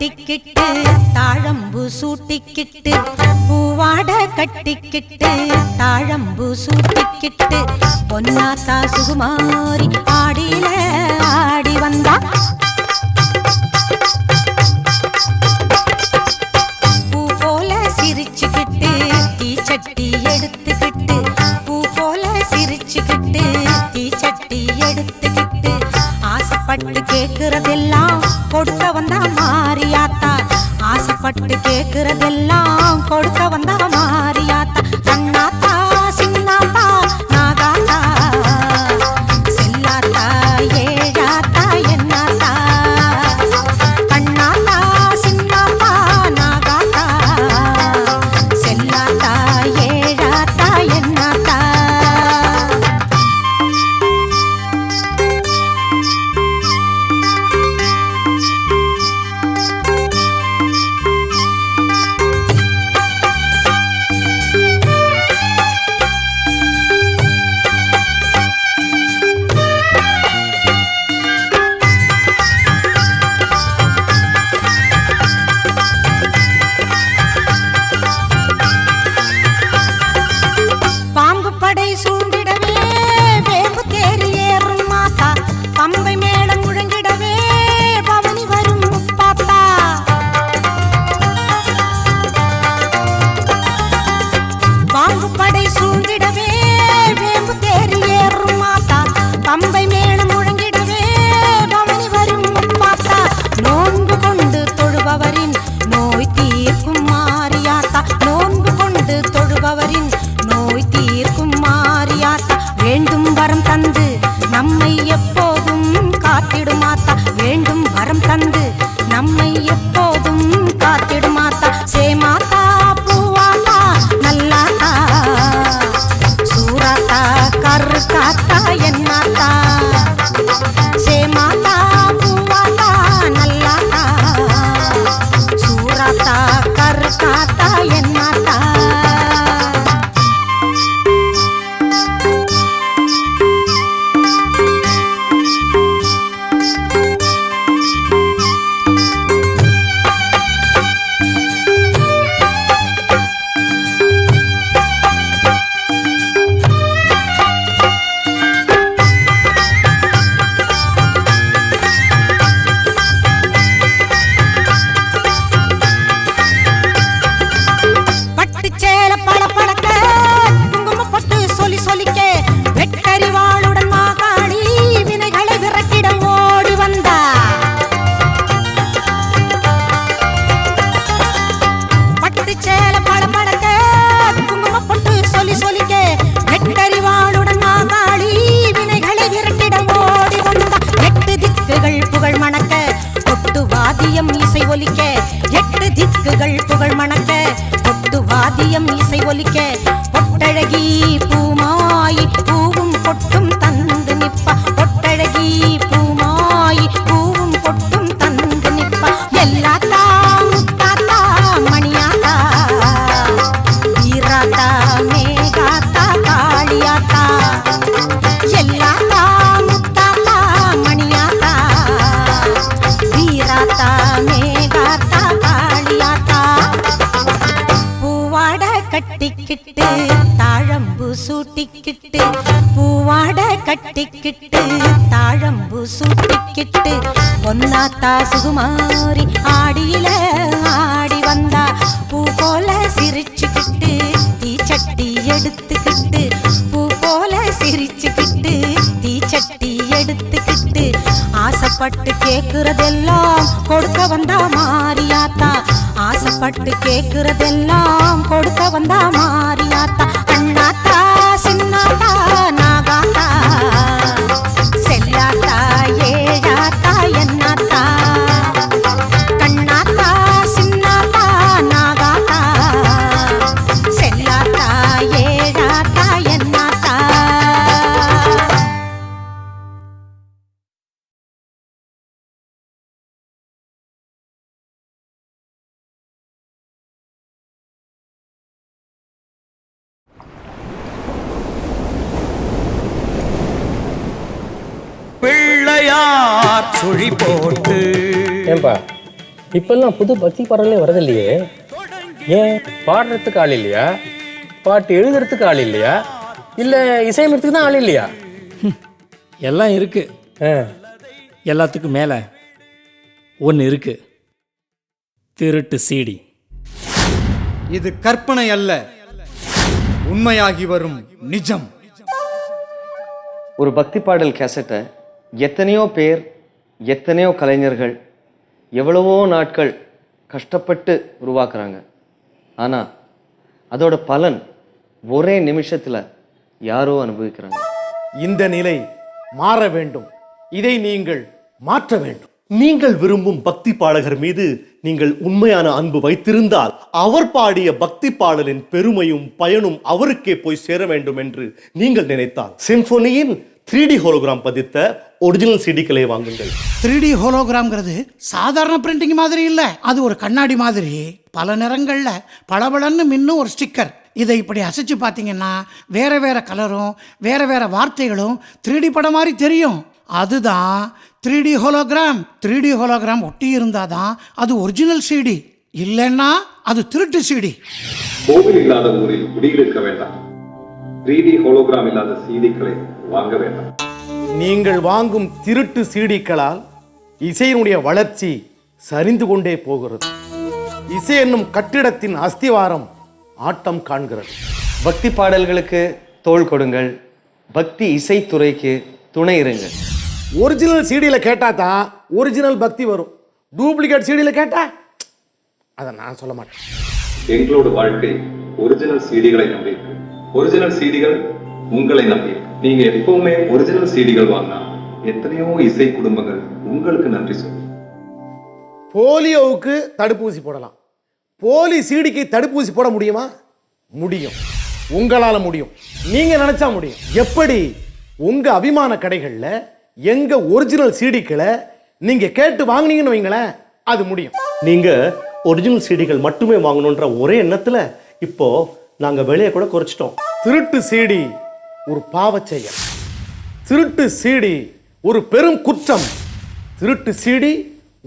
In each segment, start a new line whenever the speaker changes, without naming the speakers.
கட்டிக்கிட்டு தாழம்பு சூட்டிக்கிட்டு பூவாட கட்டிக்கிட்டு தாழம்பு சூட்டிக்கிட்டு பொன்னாத்தா சுகுமாரி ஆடியில ஆடி வந்தா பூ போல சிரிச்சுக்கிட்டு தீச்சட்டி எடுத்துக்கிட்டு பூ போல சிரிச்சுக்கிட்டு தீச்சட்டி எடுத்துக்கிட்டு ஆசைப்பட்டு கேக்குறதெல்லாம் கொடுக்க வந்தா மாரியாத்தா ஆசைப்பட்டு கேக்குறதெல்லாம் கொடுக்க வந்தா மாரியாத்தா கண்ணாத்தா சின்னாத்தா நாகாத்தா செல்லாத்தா ஏழாத்தா என்னாத்தா கண்ணாத்தா சின்னாத்தா நாகாத்தா செல்லாத்தா ஏழாத்தா என்னாத்தா பம்பை மேளம் முழங்கிடவே பவனி வரும் முப்பாத்தா நோன்பு கொண்டு தொழுபவரின் நோய் தீர்க்கும் மாரியாத்தா நோன்பு கொண்டு தொழுபவரின் நோய் தீர்க்கும் மாரியாத்தா வேண்டும் வரம் தந்து நம்மை எப்போதும் காத்திடுமாத்தா வேண்டும் வரம் தந்து நம்மை எப்போதும் காத்திடுமாத்தா சேமாத்தா பூவாத்தா நல்லாத்தா சூராத்தா கருக்காத்தா என்னாத்தா சேமாத்தா பூவாத்தா நல்லாத்தா சூராத்தா கருக்காத்தா என்னாத்தா இசை ஒலிக்க எட்டு திக்குகள் புகழ் மணக்க கொட்டு வாதியம் இசை ஒலிக்க பொட்டழகி பூமாயி பூவும் பொட்டும் தந்து நிப்பா பொட்டழகி பூமாயி பூவும் பொட்டும் தந்து நிப்பா எல்லாத்தா முத்தாத்தா மணியாத்தா வீராத்தா மேகாத்தா காளியாத்தா எல்லாத்தா முத்தாத்தா மணியாத்தா வீராத்தா மேகாத்தா காளியாத்தா பூவாட கட்டிக்கிட்டு தாழம்பு சூட்டிக்கிட்டு பூவாட கட்டிக்கிட்டு தாழம்பு சூட்டிக்கிட்டு பொன்னாத்தா சுகுமாரி ஆடியில ஆடி வந்தா பூ போல சிரிச்சுக்கிட்டு தீச்சட்டி எடுத்துக்கிட்டு பூ போல சிரிச்சுக்கிட்டு தீச்சட்டி எடுத்துக்கிட்டு ஆசைப்பட்டு கேக்குறதெல்லாம் கொடுக்க வந்தா மாரியாத்தா ஆசைப்பட்டு கேக்குறதெல்லாம் கொடுக்க வந்தா மாரியாத்தா அண்ணாத்தா சின்னாத்தா நாகாத்தா செல்லாத்தா ஏழாத்தா என்னாத்தா கண்ணாத்தா சின்னாத்தா நாகாத்தா செல்லாத்தா ஏழாத்தா என்னாத்தா
பிள்ளையார் சுழி போட்டு
ஏன்பா
இப்பெல்லாம் புது பக்தி பாடலே வரதில்லையே. ஏன் பாடுறதுக்கு ஆள் இல்லையா? பாட்டு எழுதுறதுக்கு ஆள் இல்லையா? இல்லை இசையமைறதுக்கு தான் ஆள் இல்லையா?
எல்லாம் இருக்கு. எல்லாத்துக்கும் மேலே ஒன்று இருக்கு, திருட்டு சீடி.
இது கற்பனை அல்ல, உண்மையாகி வரும் நிஜம்.
ஒரு பக்தி பாடல் கேசட்டை எத்தனையோ பேர், எத்தனையோ கலைஞர்கள் எவ்வளவோ நாட்கள் கஷ்டப்பட்டு உருவாக்குறாங்க. ஆனால் அதோட பலன் ஒரே நிமிஷத்தில் யாரோ அனுபவிக்கிறாங்க.
இந்த நிலை மாற வேண்டும். இதை நீங்கள் மாற்ற வேண்டும்.
நீங்கள் விரும்பும் பக்தி பாடகர் மீது நீங்கள் உண்மையான அன்பு வைத்திருந்தால் அவர் பாடிய பக்தி பாடலின் பெருமையும் பயனும் அவருக்கே போய் சேர வேண்டும் என்று நீங்கள் நினைத்தால் சிம்பொனியின் 3D ஹோலோகிராம் பதித்த ஒரிஜினல் சிடிக்களை வாங்குங்கள்.
3D ஹோலோகிராம்ங்கிறது சாதாரண பிரிண்டிங் மாதிரி இல்லை, அது ஒரு கண்ணாடி மாதிரி பல நிறங்கள்ல பளபளன்னு மின்னும் ஒரு ஸ்டிக்கர். இதை இப்படி அசைச்சு பார்த்தீங்கன்னா வேற வேற கலரும் வேற வேற வார்த்தைகளும் 3D படம் மாதிரி தெரியும். அதுதான் 3D ஹோலோகிராம். 3D ஹோலோகிராம் ஒட்டி இருந்தாதான் அது ஒரிஜினல் சிடி, இல்லைன்னா அது திருட்டு சிடி.
கோவில் இல்லாத ஊரில் குடியிருக்க வேண்டாம். 3D ஹோலோகிராம் இல்லாத சிடிக்களை வாங்க வேண்டாம்.
நீங்கள் வாங்கும் திருட்டு சீடிக்களால் இசையினுடைய வளர்ச்சி சரிந்து கொண்டே போகிறது. இசை என்னும் கட்டிடத்தின் அஸ்திவாரம் ஆட்டம் காண்கிறது.
பக்தி பாடல்களுக்கு தோள் கொடுங்கள், பக்தி இசைத்துறைக்கு துணை இருங்கள்.
ஒரிஜினல் சீடியில் கேட்டால் தான் ஒரிஜினல் பக்தி வரும். டூப்ளிகேட் சீடியில் கேட்டா அதை நான் சொல்ல மாட்டேன்.
எங்களோட வாழ்க்கை ஒரிஜினல் சிடிகளை நம்பி இருக்கு. ஒரிஜினல் சிடிகள் உங்களை நம்பி இருக்கு. நீங்க எப்பவுமே ஒரிஜினல் சிடிகள் வாங்கினா எத்தனையோ இசை குடும்பங்கள் உங்களுக்கு நன்றி சொல்லும்.
போலியோவுக்கு தடுப்பூசி போடலாம், போலி சீடிக்கு தடுப்பூசி போட முடியுமா? முடியும். உங்களால முடியும். நீங்க நினைச்சா முடியும். எப்படி உங்க அபிமான கடைகள்ல எங்க ஒரிஜினல் சீடிக்களை நீங்க கேட்டு வாங்குனீங்கன்னு வைங்களேன், அது முடியும்.
நீங்க ஒரிஜினல் சிடிகள் மட்டுமே வாங்கணுன்ற ஒரே எண்ணத்துல இப்போ நாங்க விலையை கூட குறைச்சிட்டோம்.
திருட்டு சீடி ஒரு பாவச் செயல். திருட்டு சீடி ஒரு பெரும் குற்றம். திருட்டு சீடி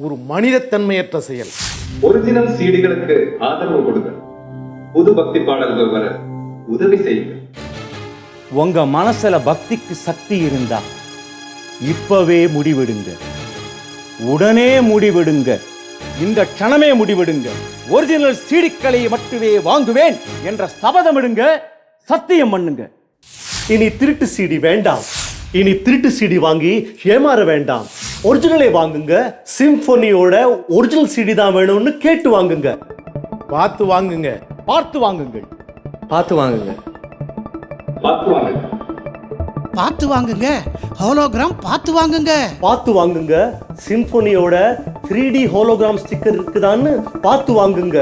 ஒரு மனிதத்தன்மையற்ற செயல்.
ஒரிஜினல் சிடிகளுக்கு ஆதரவு கொடுங்க. புது பக்தி பாடல்கள் வர உதவி செய்யுங்க.
உங்க மனசுல பக்திக்கு சக்தி இருந்தா இப்பவே முடிவெடுங்க. உடனே முடிவெடுங்க. இந்த க்ஷணமே முடிவெடுங்க. ஒரிஜினல் சீடிக்களை மட்டுமே வாங்குவேன் என்ற சபதம் எடுங்க. சத்தியம் பண்ணுங்க.
இனி திருட்டு சிடி வேண்டாம். இனி திருட்டு சிடி வாங்கி ஏமாற வேண்டாம். ஒரிஜினலை வாங்குங்க. சிம்பொனியோட ஒரிஜினல் சிடி தான் வேணும்னு கேட்டு வாங்குங்க.
பார்த்து வாங்குங்க.
பார்த்து வாங்குங்கள்.
பார்த்து வாங்குங்க.
பார்த்து வாங்க.
பார்த்து வாங்குங்க. ஹோலோகிராம் பார்த்து வாங்குங்க.
பார்த்து வாங்குங்க. சிம்பொனியோட 3D ஹோலோகிராம் ஸ்டிக்கர் இருக்குதான்னு பார்த்து வாங்குங்க.